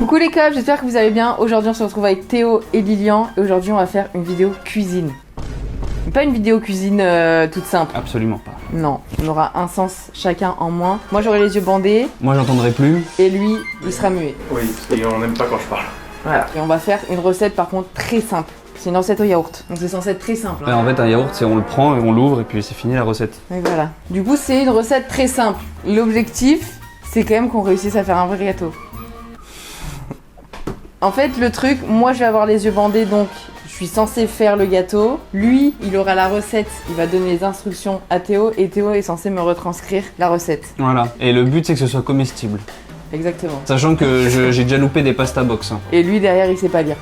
Coucou les cops, j'espère que vous allez bien. Aujourd'hui on se retrouve avec Théo et Lilian et aujourd'hui on va faire une vidéo cuisine. Pas une vidéo cuisine toute simple. Absolument pas. Non, on aura un sens chacun en moins. Moi j'aurai les yeux bandés Moi j'entendrai plus. et lui il sera muet. Oui, et on n'aime pas quand je parle. Voilà. Et on va faire une recette par contre très simple. C'est une recette au yaourt. Donc c'est censé être très simple. En fait un yaourt c'est on le prend et on l'ouvre et puis c'est fini la recette. Et voilà. Du coup c'est une recette très simple. L'objectif c'est quand même qu'on réussisse à faire un vrai gâteau. En fait le truc, moi je vais avoir les yeux bandés donc je suis censée faire le gâteau. Lui il aura la recette, il va donner les instructions à Théo et Théo est censé me retranscrire la recette. Voilà. Et le but c'est que ce soit comestible. Exactement. Sachant que j'ai déjà loupé des pasta box. Hein. Et lui derrière il sait pas lire.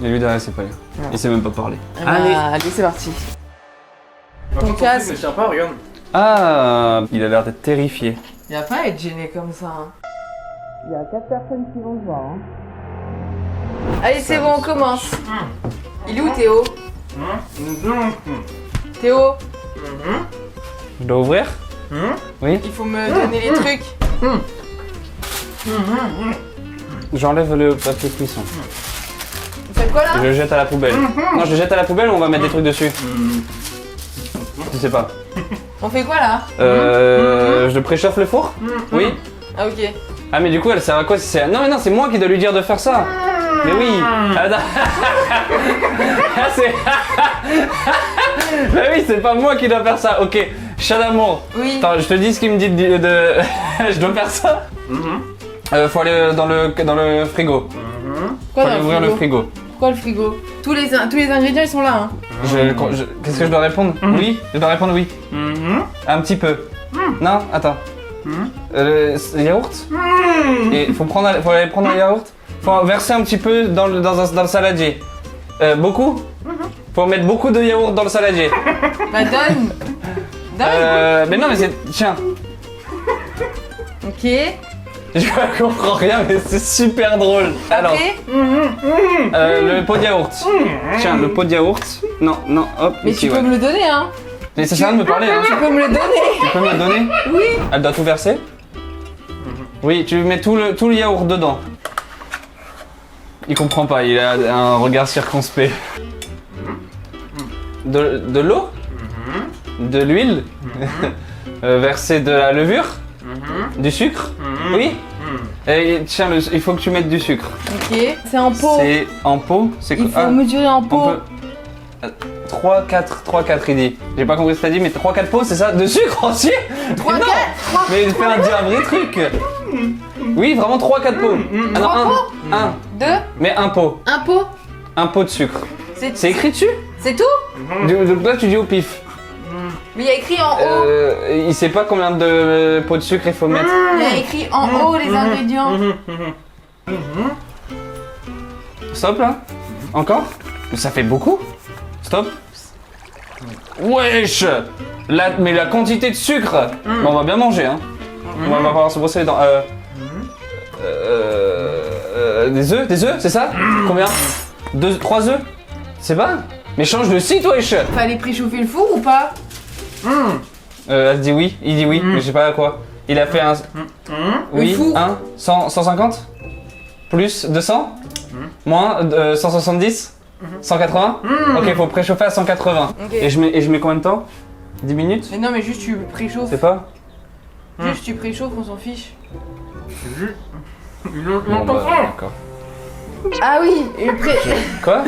Et lui derrière c'est pas lire. Ouais. Il sait même pas parler. Allez c'est parti. Ton casque. Ne tient pas, regarde. Ah, il a l'air d'être terrifié. Il va pas être gêné comme ça. Hein. Il y a 4 personnes qui vont le voir. Hein. Allez, c'est bon, on commence. Il est où Théo? Théo, Je dois ouvrir? Oui. il faut me donner les trucs. J'enlève le papier cuisson. Vous faites quoi là? Je le jette à la poubelle. Non, je le jette à la poubelle ou on va mettre des trucs dessus? Je sais pas. On fait quoi là? Je préchauffe le four? Oui. Ah ok. Ah mais du coup elle sert à quoi si c'est... Non mais non, c'est moi qui dois lui dire de faire ça. Mais oui. Ah, c'est... Bah oui, c'est pas moi qui dois faire ça. Ok, chat d'amour. Oui. Attends, je te dis ce qu'il me dit de... Je dois faire ça? Faut aller dans le frigo. Quoi Faut dans aller ouvrir le frigo. Pourquoi le frigo? Tous les ingrédients ils sont là hein. Qu'est-ce que je dois répondre? Oui? Je dois répondre oui. Un petit peu. Non? Attends. Le yaourt? Et faut aller prendre le yaourt? Faut verser un petit peu dans le saladier. Beaucoup? Faut mettre beaucoup de yaourt dans le saladier. Bah donne. Mais non mais c'est... Tiens. Ok. Je comprends rien mais c'est super drôle. Alors, Après. le pot de yaourt. Tiens, le pot de yaourt. Non, hop. Mais ici, tu peux ouais. me le donner hein. Mais ça sert à rien de me parler hein. Tu peux me le donner. Tu peux me le donner? Oui. Elle doit tout verser? Oui, tu mets tout le yaourt dedans. Il comprend pas, il a un regard circonspect. De l'eau? De l'huile? Verser de la levure? Du sucre? Oui? Et tiens, il faut que tu mettes du sucre. Ok. C'est en pot. C'est en pot? C'est Il faut mesurer en pot. 3, 4 il dit. J'ai pas compris ce que t'as dit, mais 3, 4 pots, c'est ça? De sucre entier? 3, Mais non. 4. Mais fais un vrai truc. Oui, vraiment 3, 4 pots. Ah non, 1. 2. Mais un pot. Un pot. Un pot de sucre. C'est C'est écrit dessus? C'est tout? Donc là, tu dis au pif. Mais il y a écrit en haut. Il sait pas combien de pots de sucre il faut mettre. Il y a écrit en haut les ingrédients. Stop là. Encore? Ça fait beaucoup. Stop. Wesh. Mais la quantité de sucre. Bon, on va bien manger hein. On va falloir se brosser les dents. Des œufs, c'est ça? Combien? 3 œufs? C'est pas? Mais change de site wesh. Fallait préchauffer le four ou pas? Elle dit oui, il dit oui, mais je sais pas à quoi. Il a fait un... Oui, Le four. 150? Plus 200? Moins 170? 180? Ok, faut préchauffer à 180. Ok. Et je mets combien de temps? 10 minutes? Mais non mais juste tu préchauffes. C'est pas? Juste tu préchauffes, on s'en fiche. Bon, bah, d'accord. Ah oui, Quoi?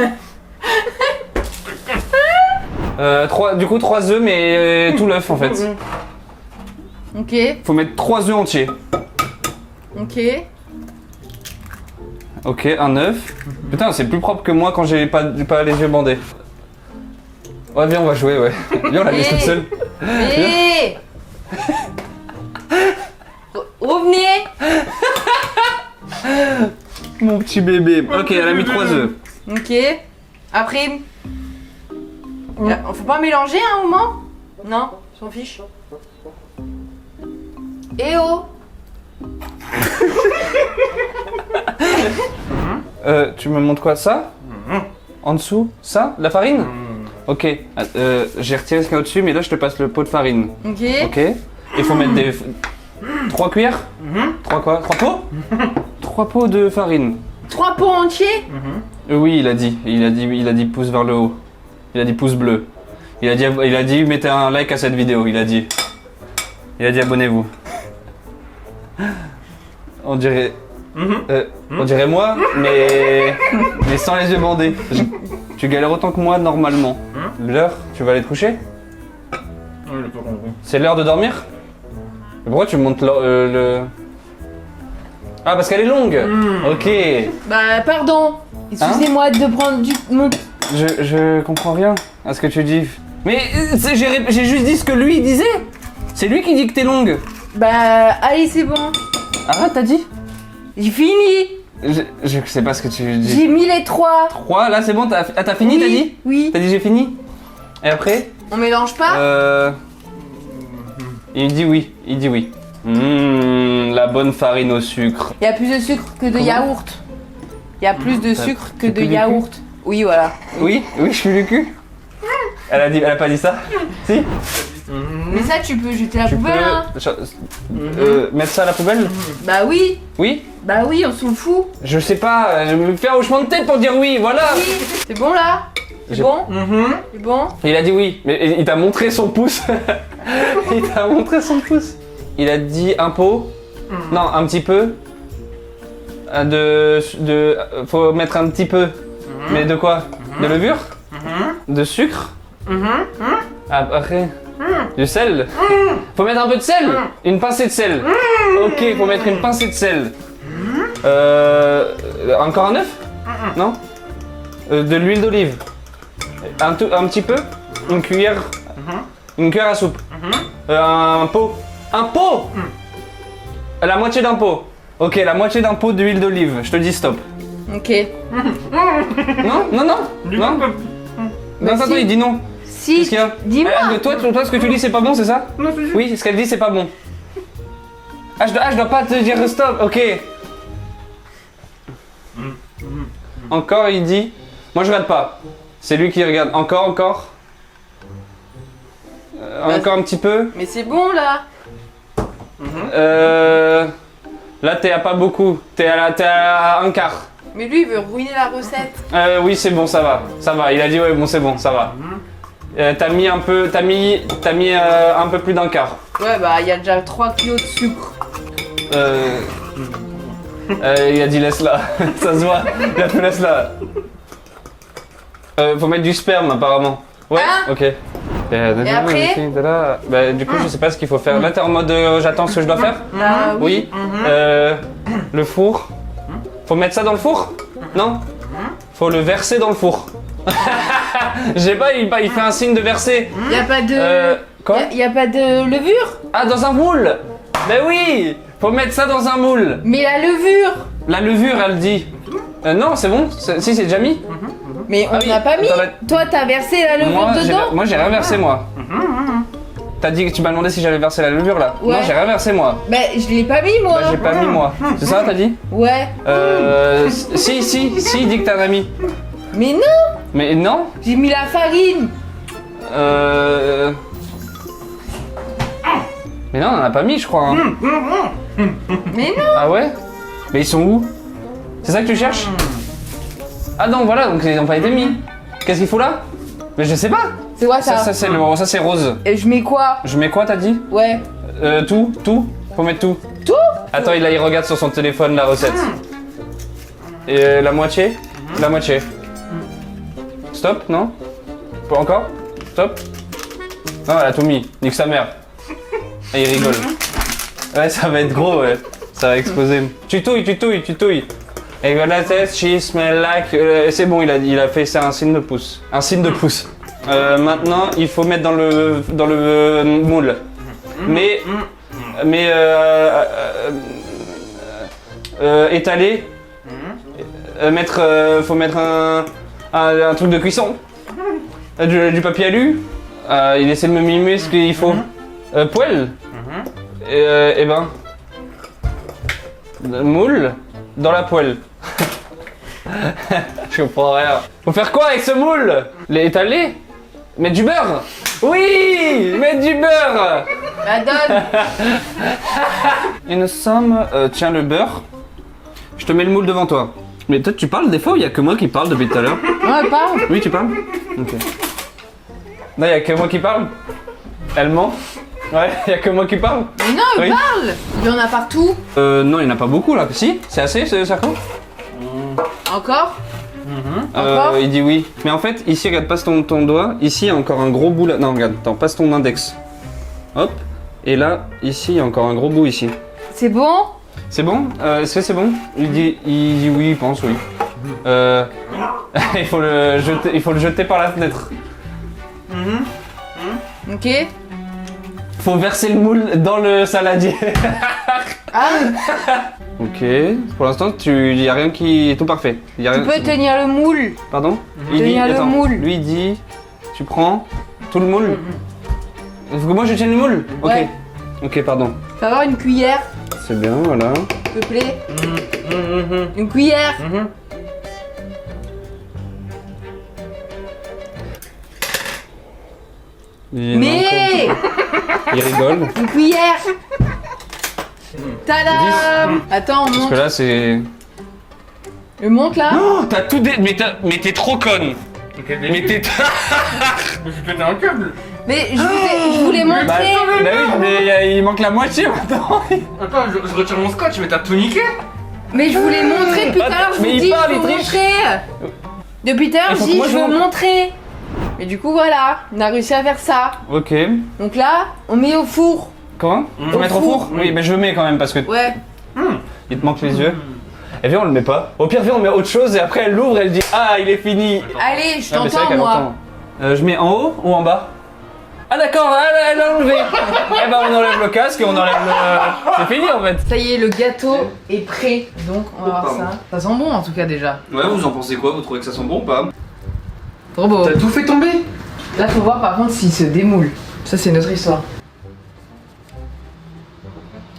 Du coup 3 œufs mais tout l'œuf en fait. Ok, Faut mettre 3 œufs entiers. ok. Ok, un œuf. Putain, c'est plus propre que moi quand j'ai pas les yeux bandés. Ouais, viens, on va jouer, ouais. Viens, on la laisse toute seule. Hé Revenez. Mon petit bébé. Ok, elle a mis 3 œufs. Ok. Après... Faut pas mélanger à un moment? Non, s'en fiche. Eh oh. Tu me montres quoi, ça? En dessous? Ça? La farine? Ok, j'ai retiré ce qu'il y a au-dessus, mais là je te passe le pot de farine. Ok. Ok. Il faut mettre des... 3 cuillères? 3 quoi? 3 pots? 3 pots de farine. 3 pots entiers? Oui, il a dit pouce vers le haut. Il a dit pouce bleu. Il a dit mettez un like à cette vidéo. Il a dit abonnez-vous. On dirait moi, mais sans les yeux bandés. Tu galères autant que moi normalement. L'heure, tu vas aller te coucher? Il a pas compris. C'est l'heure de dormir? Pourquoi tu montes le... Ah, parce qu'elle est longue. Ok. Bah pardon. Excusez-moi de prendre mon... Je comprends rien à ce que tu dis. Mais j'ai juste dit ce que lui disait. C'est lui qui dit que t'es longue. Bah allez c'est bon. Arrête, t'as dit? J'ai fini. Je sais pas ce que tu dis. J'ai mis les 3. 3, là c'est bon, t'as fini, Oui, t'as dit? oui. T'as dit j'ai fini? Et après? On mélange pas? Il dit oui, la bonne farine au sucre. Il y a plus de sucre que de Comment? yaourt. Il y a plus de sucre que tu de pues du yaourt. Oui, voilà. Oui, je suis le cul. Elle a pas dit ça? Si? Mais ça, tu peux jeter à la Tu poubelle, hein. peux mettre ça à la poubelle? Bah oui. Oui? Bah oui, on s'en fout. Je sais pas, je me fais un hochement de tête pour dire oui, voilà. Oui. C'est bon là? C'est J'ai- bon? C'est bon? Il a dit oui, mais il t'a montré son pouce. Il t'a montré son pouce. Il a dit un pot. Non, un petit peu. Faut mettre un petit peu. Mais de quoi? De levure? De sucre? Après, du sel? Faut mettre un peu de sel? Une pincée de sel? Ok, faut mettre une pincée de sel. Encore un œuf? Non? De l'huile d'olive? Un petit peu? Une cuillère? Une cuillère à soupe? Un pot? Un pot? La moitié d'un pot? Ok, la moitié d'un pot d'huile d'olive. Je te dis stop. Ok. Non? Non, Bah attends, si. il dit non. Si. Qu'est-ce qu'il y a? Dis-moi. Toi, ce que tu dis, c'est pas bon, c'est ça? Non, c'est juste. Oui, ce qu'elle dit, c'est pas bon. Je dois pas te dire stop, ok. Encore, il dit. Moi, je regarde pas. C'est lui qui regarde. Encore. Encore un petit peu. Mais c'est bon là. Là, t'es à pas beaucoup. T'es à un quart. Mais lui, il veut ruiner la recette. Oui, c'est bon, ça va. Ça va. Il a dit ouais, bon, c'est bon, ça va. T'as mis un peu plus d'un quart. Ouais, bah il y a déjà 3 kilos de sucre. Il a dit laisse-la. Ça se voit. Il a fait laisse-la. Faut mettre du sperme apparemment. Ouais. Hein? Ok. Et après? Bah, du coup, je sais pas ce qu'il faut faire. Là, t'es en mode j'attends ce que je dois faire. Bah oui. Le four. Faut mettre ça dans le four? Non? Faut le verser dans le four. Je sais pas, il fait un signe de verser. Y a pas de. Quoi? Y a pas de levure? Ah, dans un moule! Ben oui! Faut mettre ça dans un moule. Mais la levure! La levure, elle dit. Non, c'est bon? Si, c'est déjà mis? Mais on Ah oui, n'a pas mis! attends, Toi, t'as versé la levure dedans? Moi, j'ai rien versé, moi. T'as dit que tu m'as demandé si j'avais versé la levure, là? Ouais. Non, j'ai rien versé, moi. Bah, je l'ai pas mis, moi! Bah, j'ai pas mis, moi. C'est ça, t'as dit? Ouais. Si, il dit que t'en as mis. Mais non! Mais non? J'ai mis la farine! Mais non, on en a pas mis, je crois. Hein. Mais non! Ah ouais? Mais ils sont où? C'est ça que tu cherches? Ah non, voilà, donc ils n'ont pas été mis. Qu'est-ce qu'il faut là? Mais je sais pas. C'est quoi ça? Ça c'est rose. Et je mets quoi? Je mets quoi, t'as dit? Ouais. Tout? Faut mettre tout. Tout? Attends, il regarde sur son téléphone la recette. Et la moitié? La moitié. Stop, non? Pas encore? Stop? Non, elle a tout mis. Nique sa mère. Et il rigole. Ouais, ça va être gros, ouais. Ça va exploser. Tu touilles. Et voilà, test, she smell like. C'est bon, il a fait ça un signe de pouce. Un signe de pouce. Maintenant, il faut mettre dans le moule. Mais étaler. Faut mettre un truc de cuisson. Du papier alu. Il essaie de me mimer ce qu'il faut. Poêle. Et ben. Moule dans la poêle. Je comprends rien. Faut faire quoi avec ce moule? L'étaler? Mettre du beurre? Oui! Mettre du beurre! Bah donne! Une somme, tiens le beurre. Je te mets le moule devant toi. Mais toi, tu parles des fois ou il y a que moi qui parle depuis tout à l'heure? Ouais, parle. Oui, tu parles? Ok. Non, il y a que moi qui parle. Elle ment. Ouais, il y a que moi qui parle. Mais non, il Oui. parle. Il y en a partout. Non, il n'y en a pas beaucoup là. Si? C'est assez, ce cercle? Encore. Encore. Il dit oui. Mais en fait, ici, regarde, passe ton doigt. Ici, il y a encore un gros bout là. Non, regarde, attends, passe ton index. Hop. Et là, ici, il y a encore un gros bout ici. C'est bon. C'est bon? Est-ce que c'est bon? Il dit oui, il pense oui. Il faut le jeter par la fenêtre. Ok. Faut verser le moule dans le saladier. Ah, Ok. Pour l'instant, il y a rien qui est tout parfait. Y a tu rien... peux tenir le moule. Pardon? Tenir le moule. Lui il dit, tu prends tout le moule. Faut que moi je tienne le moule? Ouais. Ok. Ok, pardon. Tu vas avoir une cuillère, C'est bien, voilà. s'il te plaît. Une cuillère. Mais Il rigole. une cuillère. Tadam. Attends, on Parce que monte. là c'est. Le monte là. Oh, t'as tout dé... Mais t'es trop conne. Mais t'es. Je suis pété un câble. Mais je voulais Bah, montrer. bah oui, mais il manque la moitié maintenant. Attends, je retire mon scotch, mais t'as tout niqué. Mais je voulais montrer depuis tout à l'heure. Je Mais vous il dis, parle, je veux il triche. montrer. Depuis tout à l'heure, Il je faut dis, que moi je je veux montre. montrer. Et du coup, voilà, on a réussi à faire ça. Ok. Donc là, on met au four. Comment? Faut mettre au four? Oui, mais je le mets quand même parce que Ouais. il te manque les yeux. Et viens, on le met pas. Au pire, viens, on met autre chose et après elle l'ouvre et elle dit ah, il est fini. Allez, je Ah, mais c'est vrai t'entends, qu'elle moi. entend. Je mets en haut ou en bas? Ah d'accord, elle a enlevé. Eh ben on enlève le casque et on enlève le... C'est fini en fait. Ça y est, le gâteau est prêt. Donc, on va voir pardon. ça. Ça sent bon en tout cas déjà. Ouais, vous en pensez quoi? Vous trouvez que ça sent bon ou pas? Trop beau. T'as tout fait tomber. Là, faut voir par contre s'il se démoule. Ça, c'est notre histoire.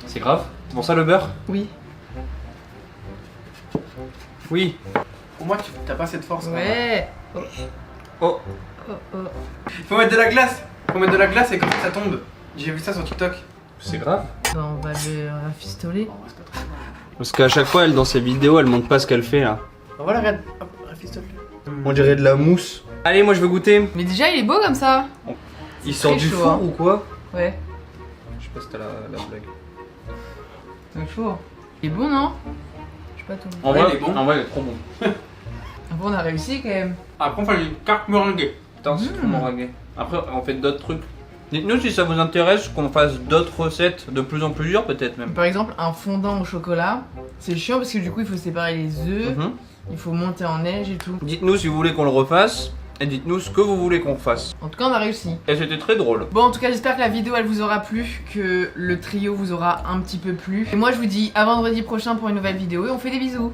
C'est grave. C'est pour ça le beurre? Oui. Oui. Pour moi, t'as pas cette force. Ouais. Oh. Oh, oh. Faut mettre de la glace. Faut mettre de la glace et comme ça tombe. J'ai vu ça sur TikTok. C'est grave. Non, on va le rafistoler. Parce qu'à chaque fois, elle dans ses vidéos, elle montre pas ce qu'elle fait là. Ah, voilà, regarde. Hop, rafistole. On dirait de la mousse. Allez, moi je veux goûter. Mais déjà, il est beau comme ça. Il sort Très du chaud, four hein. ou quoi? Ouais. Je sais pas si t'as la blague. C'est chaud. Il est bon, non? Je sais pas tout. En vrai, il est bon. En vrai, il est trop bon. Après, on a réussi quand même. Après, on fait une carte meringuée. Putain, c'est trop meringué. Après, on fait d'autres trucs. Dites-nous si ça vous intéresse qu'on fasse d'autres recettes de plus en plus dures, peut-être même. Par exemple, un fondant au chocolat. C'est chiant parce que du coup, il faut séparer les œufs. Mhm. Il faut monter en neige et tout. Dites-nous si vous voulez qu'on le refasse. Et dites-nous ce que vous voulez qu'on fasse. En tout cas, on a réussi. Et c'était très drôle. Bon, en tout cas, j'espère que la vidéo elle vous aura plu, que le trio vous aura un petit peu plu. Et moi, je vous dis à vendredi prochain pour une nouvelle vidéo et on fait des bisous.